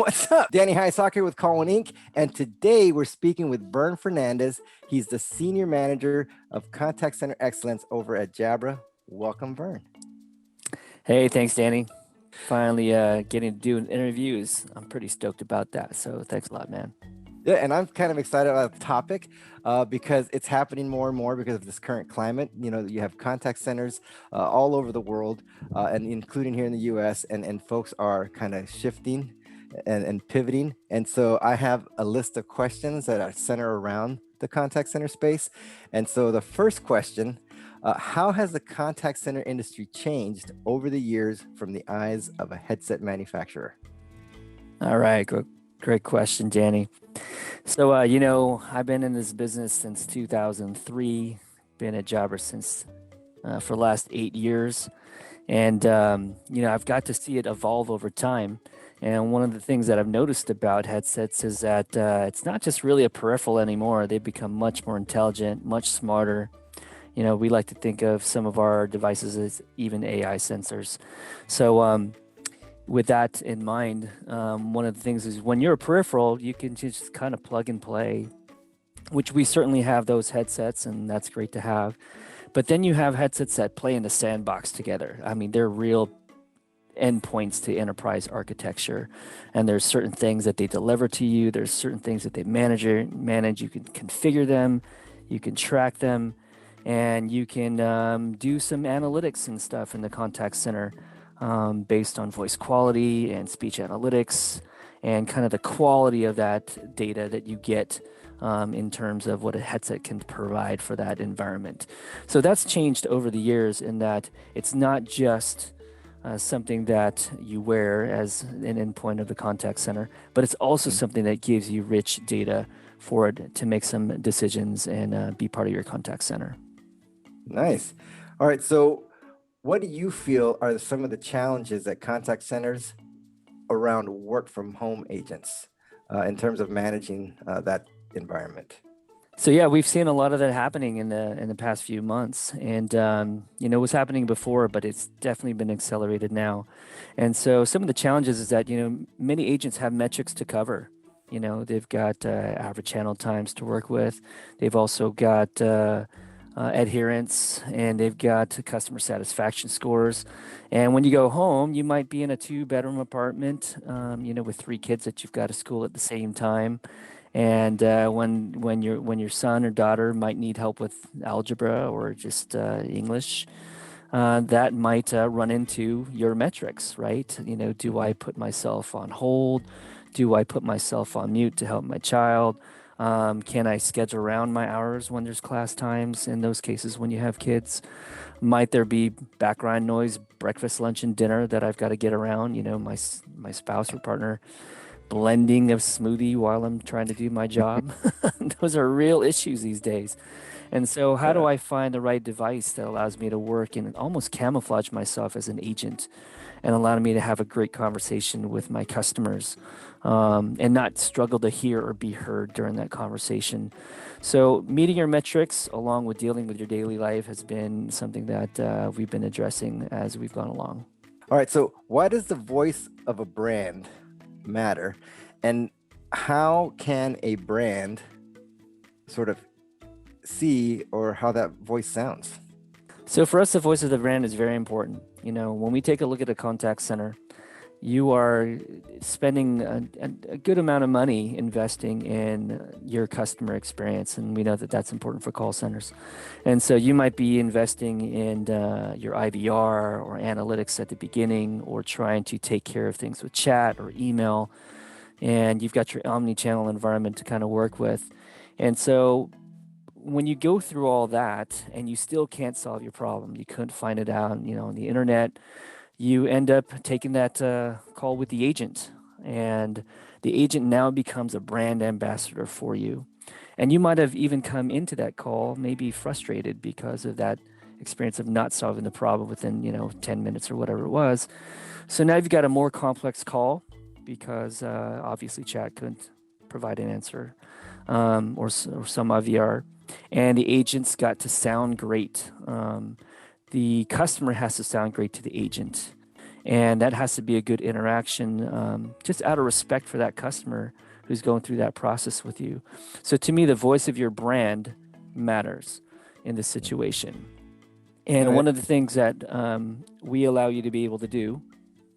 What's up? Danny Hayasaki with Colin Inc. And today we're speaking with Vern Fernandez. He's the Senior Manager of Contact Center Excellence over at Jabra. Welcome, Vern. Hey, thanks, Danny. Finally getting to do interviews. I'm pretty stoked about that. So thanks a lot, man. Yeah, and I'm kind of excited about the topic because it's happening more and more because of this current climate. You know, you have contact centers all over the world, and including here in the U.S., and folks are kind of shifting and pivoting. And so I have a list of questions that are center around the contact center space. And so the first question, how has the contact center industry changed over the years from the eyes of a headset manufacturer? All right, great question, Danny. So, I've been in this business since 2003, been at Jabra since for the last 8 years. And, I've got to see it evolve over time. And one of the things that I've noticed about headsets is that it's not just really a peripheral anymore. They've become much more intelligent, much smarter. We like to think of some of our devices as even AI sensors. So, with that in mind, one of the things is when you're a peripheral, you can just kind of plug and play, which we certainly have those headsets, and that's great to have. But then you have headsets that play in the sandbox together. I mean, they're real endpoints to enterprise architecture, and there's certain things that they deliver to you. There's certain things that they manage. You can configure them, you can track them, and you can do some analytics and stuff in the contact center. Based on voice quality and speech analytics and kind of the quality of that data that you get in terms of what a headset can provide for that environment. So that's changed over the years in that it's not just something that you wear as an endpoint of the contact center, but it's also something that gives you rich data for it to make some decisions and be part of your contact center. Nice. All right. So what do you feel are some of the challenges that contact centers around work from home agents in terms of managing that environment? So yeah, we've seen a lot of that happening in the past few months, and it was happening before, but it's definitely been accelerated now. And so some of the challenges is that many agents have metrics to cover. They've got average channel times to work with. They've also got adherence, and they've got customer satisfaction scores. And when you go home, you might be in a 2-bedroom apartment, with 3 kids that you've got to school at the same time. And when your son or daughter might need help with algebra or just English, that might run into your metrics, right? Do I put myself on hold? Do I put myself on mute to help my child? Can I schedule around my hours when there's class times? In those cases, when you have kids, might there be background noise, breakfast, lunch, and dinner that I've got to get around? My spouse or partner blending a smoothie while I'm trying to do my job. Those are real issues these days. And so how do I find the right device that allows me to work and almost camouflage myself as an agent and allow me to have a great conversation with my customers and not struggle to hear or be heard during that conversation? So meeting your metrics along with dealing with your daily life has been something that we've been addressing as we've gone along. All right. So why does the voice of a brand matter? And how can a brand sort of see or how that voice sounds? So for us, the voice of the brand is very important. When we take a look at a contact center, you are spending a good amount of money investing in your customer experience. And we know that that's important for call centers. And so you might be investing in your IVR or analytics at the beginning, or trying to take care of things with chat or email. And you've got your omni-channel environment to kind of work with. And so when you go through all that and you still can't solve your problem, you couldn't find it out, on the internet, you end up taking that call with the agent, and the agent now becomes a brand ambassador for you. And you might have even come into that call maybe frustrated because of that experience of not solving the problem within 10 minutes or whatever it was. So now you've got a more complex call because obviously chat couldn't provide an answer or some IVR, and the agent's got to sound great. The customer has to sound great to the agent. And that has to be a good interaction, just out of respect for that customer who's going through that process with you. So to me, the voice of your brand matters in this situation. All And right. one of the things that we allow you to be able to do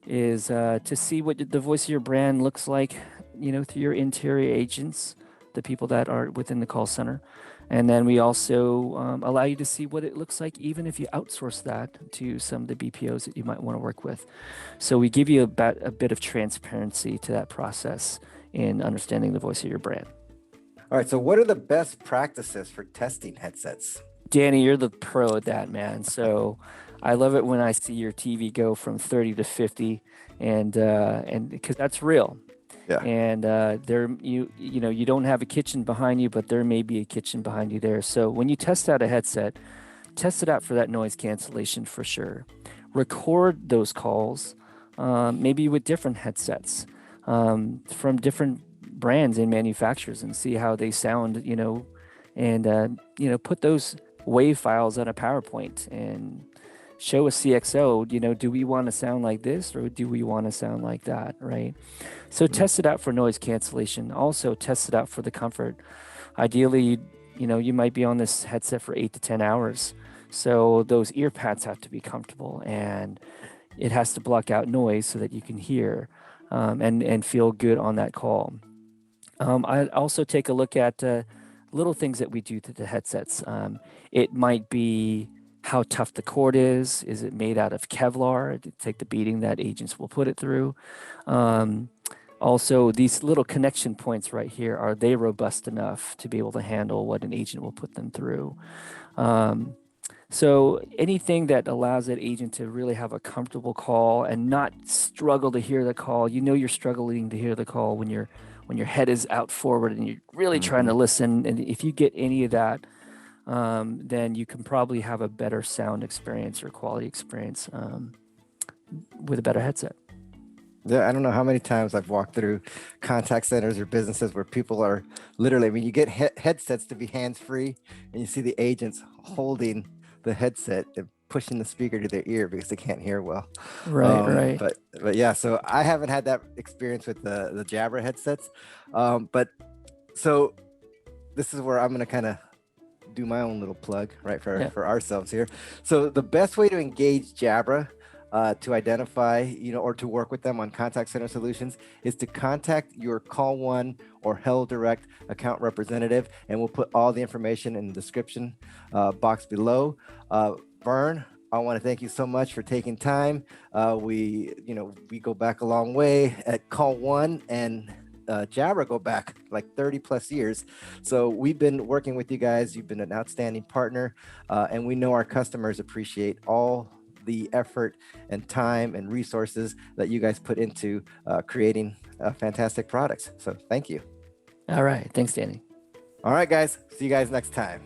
is to see what the voice of your brand looks like, through your interior agents, the people that are within the call center. And then we also allow you to see what it looks like, even if you outsource that to some of the BPOs that you might want to work with. So we give you a bit of transparency to that process in understanding the voice of your brand. All right. So what are the best practices for testing headsets? Danny, you're the pro at that, man. So I love it when I see your TV go from 30 to 50, and because that's real. Yeah. And you don't have a kitchen behind you, but there may be a kitchen behind you there. So when you test out a headset, test it out for that noise cancellation for sure. Record those calls, maybe with different headsets from different brands and manufacturers, and see how they sound. And put those wave files on a PowerPoint and show a CXO, do we want to sound like this or do we want to sound like that, right? So test it out for noise cancellation. Also test it out for the comfort. Ideally, you might be on this headset for 8 to 10 hours. So those ear pads have to be comfortable, and it has to block out noise so that you can hear and feel good on that call. I also take a look at little things that we do to the headsets. It might be how tough the cord is. Is it made out of Kevlar to take the beating that agents will put it through? Also, these little connection points right here, are they robust enough to be able to handle what an agent will put them through? So anything that allows that agent to really have a comfortable call and not struggle to hear the call. You're struggling to hear the call when your head is out forward and you're really trying to listen. And if you get any of that, then you can probably have a better sound experience or quality experience with a better headset. Yeah, I don't know how many times I've walked through contact centers or businesses where people are literally, I mean, you get headsets to be hands-free, and you see the agents holding the headset and pushing the speaker to their ear because they can't hear well. Right. But yeah, so I haven't had that experience with the Jabra headsets. But so this is where I'm going to kind of do my own little plug, right, for ourselves here. So the best way to engage Jabra to identify, or to work with them on contact center solutions is to contact your Call One or Hello Direct account representative, and we'll put all the information in the description box below. Vern, I want to thank you so much for taking time. We go back a long way at Call One, and Jabra go back like 30 plus years. So we've been working with you guys. You've been an outstanding partner, and we know our customers appreciate all the effort and time and resources that you guys put into creating fantastic products. So thank you. All right. Thanks, Danny. All right, guys. See you guys next time.